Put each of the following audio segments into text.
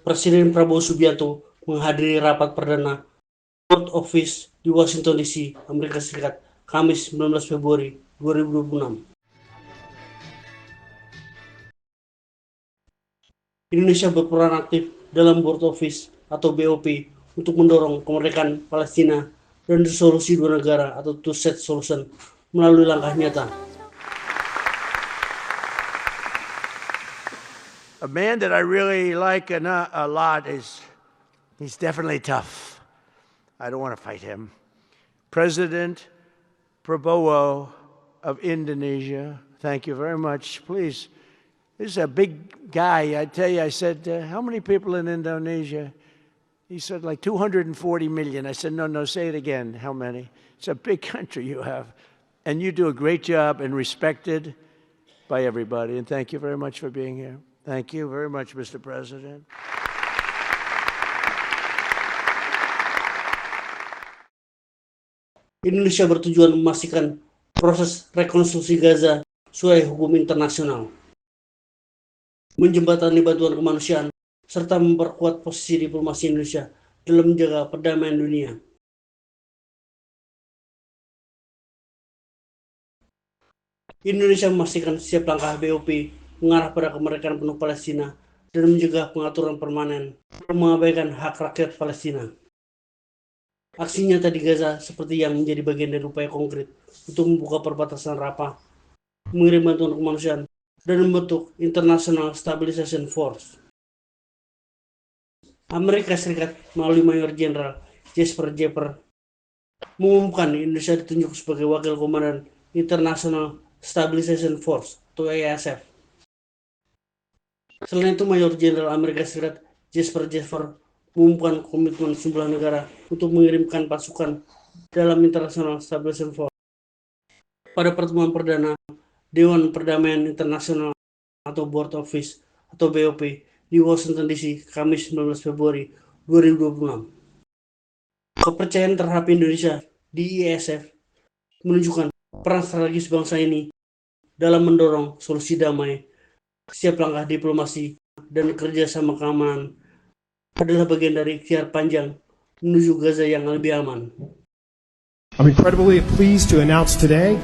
Presiden Prabowo Subianto menghadiri rapat perdana World Office di Washington DC, Amerika Serikat, Kamis 19 Februari 2026. Indonesia berperan aktif dalam World Office atau BOP untuk mendorong kemerdekaan Palestina dan solusi dua negara atau two-state solution melalui langkah nyata. A man that I really like a lot he's definitely tough. I don't want to fight him. President Prabowo of Indonesia, thank you very much. Please, this is a big guy. I tell you, I said, how many people in Indonesia? He said like 240 million. I said, no, say it again. How many? It's a big country you have. And you do a great job and respected by everybody. And thank you very much for being here. Thank you very much, Mr. President. Indonesia bertujuan memastikan proses rekonstruksi Gaza sesuai hukum internasional, menjembatani bantuan kemanusiaan, serta memperkuat posisi diplomasi Indonesia dalam menjaga perdamaian dunia. Indonesia memastikan setiap langkah BOP mengarah pada kemerdekaan penuh Palestina dan menjaga pengaturan permanen mengabaikan hak rakyat Palestina. Aksi nyata di Gaza seperti yang menjadi bagian dari upaya konkret untuk membuka perbatasan Rafah, mengirim bantuan kemanusiaan, dan membentuk International Stabilization Force. Amerika Serikat melalui Mayor Jenderal Jesper Jepper mengumumkan Indonesia ditunjuk sebagai wakil komandan International Stabilization Force atau ISF. Selain itu, Mayor Jenderal Amerika Serikat Jesper Jepper mengumumkan komitmen sejumlah negara untuk mengirimkan pasukan dalam International Stabilization Force. Pada pertemuan perdana Dewan Perdamaian Internasional atau Board Office atau BOP di Washington DC, Kamis 19 Februari 2026. Kepercayaan terhadap Indonesia di ISF menunjukkan peran strategis bangsa ini dalam mendorong solusi damai. Setiap langkah diplomasi dan kerjasama keamanan adalah bagian dari ikhtiar panjang menuju Gaza yang lebih aman. I'm incredibly pleased to announce today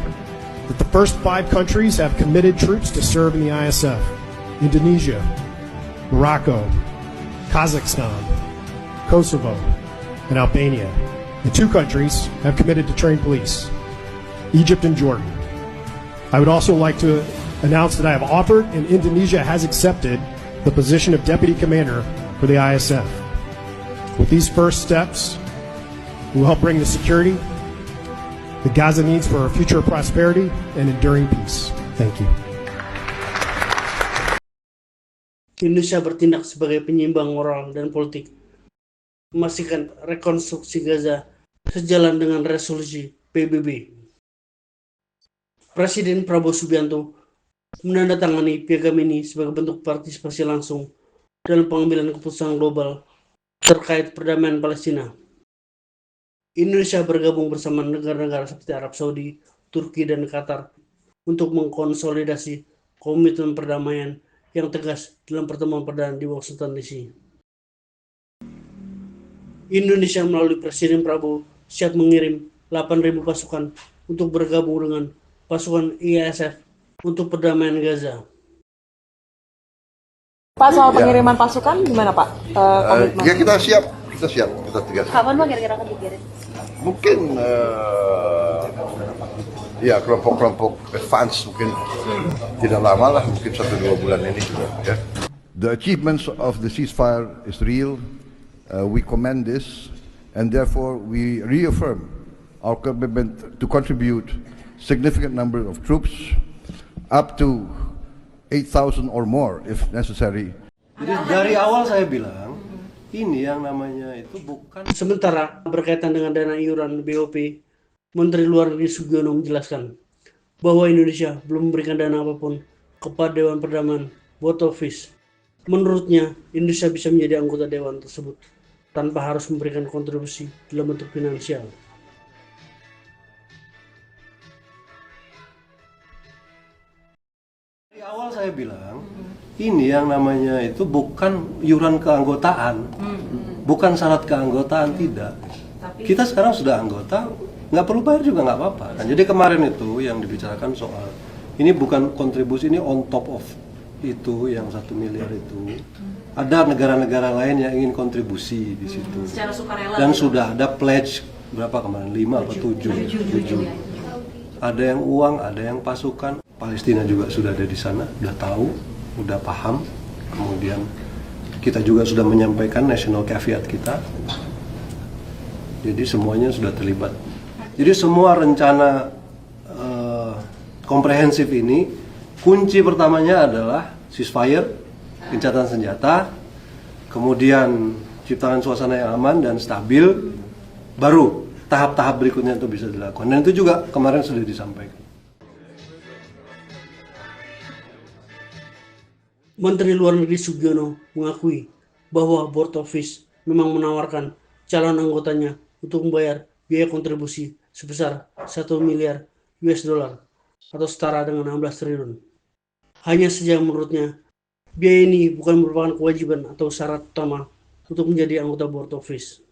that the first 5 countries have committed troops to serve in the ISF. Indonesia, Morocco, Kazakhstan, Kosovo, and Albania. And 2 countries have committed to train police, Egypt and Jordan. I would also like to announce that I have offered and Indonesia has accepted the position of Deputy Commander for the ISF. With these first steps, we will help bring the security that Gaza needs for a future of prosperity and enduring peace. Thank you. Indonesia bertindak sebagai penyeimbang moral dan politik, memastikan rekonstruksi Gaza sejalan dengan resolusi PBB. Presiden Prabowo Subianto menandatangani piagam ini sebagai bentuk partisipasi langsung dalam pengambilan keputusan global terkait perdamaian Palestina. Indonesia bergabung bersama negara-negara seperti Arab Saudi, Turki, dan Qatar untuk mengkonsolidasi komitmen perdamaian yang tegas dalam pertemuan perdana di Washington DC. Indonesia melalui Presiden Prabowo siap mengirim 8.000 pasukan untuk bergabung dengan pasukan ISF untuk perdamaian Gaza. Pak, soal pengiriman pasukan gimana Pak? Ya kita siap, kita tegas. Kapan Pak kira-kira akan dikirim? Mungkin ya kelompok-kelompok advance mungkin tidak lama lah, mungkin 1-2 bulan ini juga. Ya. The achievements of the ceasefire is real. We commend this, and therefore we reaffirm our commitment to contribute significant number of troops, up to 8,000 or more if necessary. Jadi dari awal saya bilang, ini yang namanya itu bukan. Sementara berkaitan dengan dana iuran BOP, Menteri Luar Negeri Sugiono menjelaskan bahwa Indonesia belum memberikan dana apapun kepada Dewan Perdamaian World Office. Menurutnya, Indonesia bisa menjadi anggota dewan tersebut tanpa harus memberikan kontribusi dalam bentuk finansial. Dari awal saya bilang, ini yang namanya itu bukan iuran keanggotaan, bukan syarat keanggotaan, tidak. Kita sekarang sudah anggota, nggak perlu bayar juga nggak apa-apa. Kan? Jadi kemarin itu yang dibicarakan soal ini bukan kontribusi, ini on top of itu yang 1 miliar itu. Ada negara-negara lain yang ingin kontribusi di situ. Secara sukarela. Dan sudah ada pledge berapa kemarin? 5 atau 7. Ada yang uang, ada yang pasukan. Palestina juga sudah ada di sana, udah tahu, udah paham. Kemudian kita juga sudah menyampaikan national caveat kita. Jadi semuanya sudah terlibat. Jadi semua rencana komprehensif ini, kunci pertamanya adalah ceasefire, gencatan senjata, kemudian ciptakan suasana yang aman dan stabil, baru tahap-tahap berikutnya itu bisa dilakukan. Dan itu juga kemarin sudah disampaikan. Menteri Luar Negeri Sugiono mengakui bahwa Board Office memang menawarkan calon anggotanya untuk membayar biaya kontribusi sebesar 1 miliar US dollar atau setara dengan 16 triliun. Hanya saja menurutnya, biaya ini bukan merupakan kewajiban atau syarat utama untuk menjadi anggota Board Office.